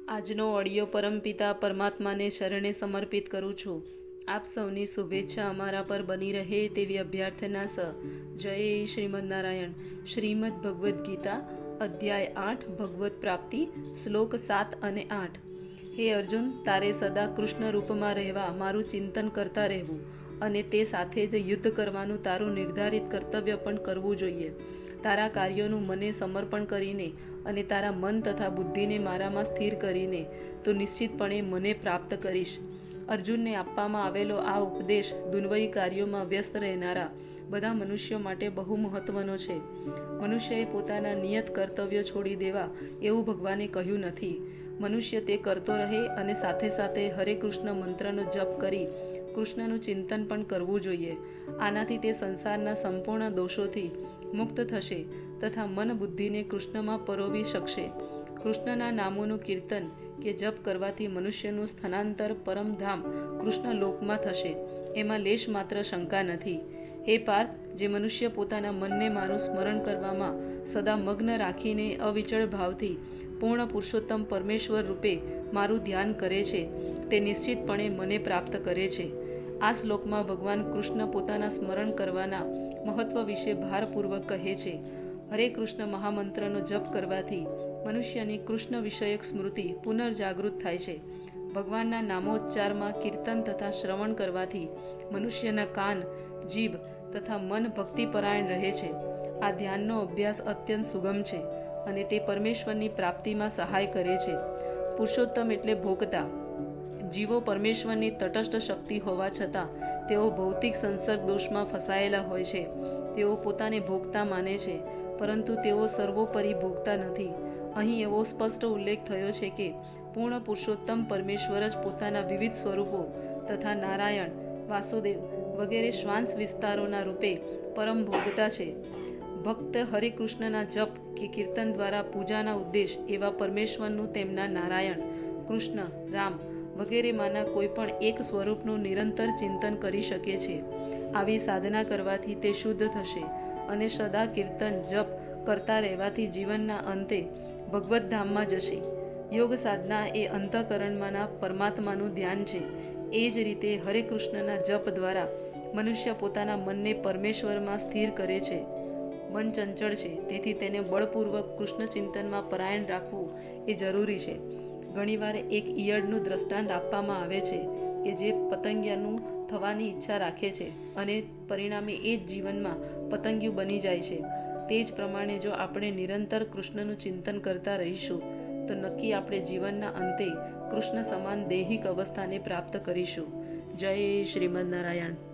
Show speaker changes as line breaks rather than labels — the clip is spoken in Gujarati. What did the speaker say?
આજનો ઓડિયો પરમપિતા પરમાત્માને શરણે સમર્પિત કરું છું. આપ સૌની શુભેચ્છા અમારા પર બની રહે તેવી અભ્યર્થના જય શ્રીમદ નારાયણ. શ્રીમદ ભગવદ્ ગીતા અધ્યાય 8 ભગવત પ્રાપ્તિ શ્લોક 7 અને 8. હે અર્જુન, તારે સદા કૃષ્ણ રૂપમાં રહેવા મારું ચિંતન કરતા રહેવું અને તે સાથે જ યુદ્ધ કરવાનું તારું નિર્ધારિત કર્તવ્ય પણ કરવું જોઈએ. તારા કાર્યોનું મને સમર્પણ કરીને અને તારા મન તથા બુદ્ધિને મારામાં સ્થિર કરીને તો નિશ્ચિતપણે મને પ્રાપ્ત કરીશ. અર્જુનને આપવામાં આવેલો આ ઉપદેશ દુન્વયી કાર્યોમાં વ્યસ્ત રહેનારા બધા મનુષ્યો માટે બહુ મહત્વનો છે. મનુષ્યએ પોતાના નિયત કર્તવ્યો છોડી દેવા એવું ભગવાને કહ્યું નથી. મનુષ્ય તે કરતો રહે અને સાથે સાથે હરે કૃષ્ણ મંત્રનો જપ કરી કૃષ્ણનું ચિંતન પણ કરવું જોઈએ. આનાથી તે સંસારના સંપૂર્ણ દોષોથી મુક્ત થશે તથા મન બુદ્ધિને કૃષ્ણમાં પરોવી શકશે. કૃષ્ણના નામોનું કીર્તન કે જપ કરવાથી મનુષ્યનું સ્થાનાંતર પરમધામ કૃષ્ણ લોકમાં થશે, એમાં લેશ માત્ર શંકા નથી. હે પાર્થ, જે મનુષ્ય પોતાના મનને મારું સ્મરણ કરવામાં સદા મગ્ન રાખીને અવિચળ ભાવથી પૂર્ણ પુરુષોત્તમ પરમેશ્વર રૂપે મારું ધ્યાન કરે છે તે નિશ્ચિતપણે મને પ્રાપ્ત કરે છે. આ શ્લોકમાં ભગવાન કૃષ્ણ પોતાના સ્મરણ કરવાના મહત્વ વિશે ભારપૂર્વક કહે છે. હરે કૃષ્ણ મહામંત્રનો જપ કરવાથી મનુષ્યની કૃષ્ણ વિષયક સ્મૃતિ પુનર્જાગૃત થાય છે. ભગવાનના નામોચ્ચારમાં કીર્તન તથા શ્રવણ કરવાથી મનુષ્યના કાન, જીભ તથા મન ભક્તિપરાયણ રહે છે. આ ધ્યાનનો અભ્યાસ અત્યંત સુગમ છે અને તે પરમેશ્વરની પ્રાપ્તિમાં સહાય કરે છે. પુરુષોત્તમ એટલે ભોગતા. જીવો પરમેશ્વરની તટસ્થ શક્તિ હોવા છતાં તેઓ ભૌતિક સંસર્ગ દોષમાં ફસાયેલા હોય છે. તેઓ પોતાને ભોગતા માને છે, પરંતુ તેઓ સર્વોપરી ભોગતા નથી. અહીં એવો સ્પષ્ટ ઉલ્લેખ થયો છે કે પૂર્ણ પુરુષોત્તમ પરમેશ્વર જ પોતાના વિવિધ સ્વરૂપો તથા નારાયણ, વાસુદેવ વગેરે શ્વાંસ વિસ્તારોના રૂપે પરમ ભોગતા છે. ભક્ત હરે કૃષ્ણના જપ કે કીર્તન દ્વારા પૂજાના ઉદ્દેશ એવા પરમેશ્વરનું તેમના નારાયણ, કૃષ્ણ, રામ વગેરેમાંના કોઈ પણ એક સ્વરૂપનું નિરંતર ચિંતન કરી શકે છે. આવી સાધના કરવાથી તે શુદ્ધ થશે અને સદા કીર્તન જપ કરતા રહેવાથી જીવનના અંતે ભગવત ધામમાં જશે. યોગ સાધના એ અંતઃકરણમાંના પરમાત્માનું ધ્યાન છે. એ જ રીતે હરે કૃષ્ણના જપ દ્વારા મનુષ્ય પોતાના મનને પરમેશ્વરમાં સ્થિર કરે છે. મન ચંચળ છે, તેથી તેને બળપૂર્વક કૃષ્ણ ચિંતનમાં પરાયણ રાખવું એ જરૂરી છે. ઘણીવાર એક ઈયળનું દ્રષ્ટાંત આપવામાં આવે છે કે જે પતંગિયાનું થવાની ઈચ્છા રાખે છે અને પરિણામે એ જ જીવનમાં પતંગિયું બની જાય છે. તે જ પ્રમાણે જો આપણે નિરંતર કૃષ્ણનું ચિંતન કરતા રહીશું તો નક્કી આપણે જીવનના અંતે કૃષ્ણ સમાન દૈહિક અવસ્થાને પ્રાપ્ત કરીશું. જય શ્રીમદ નારાયણ.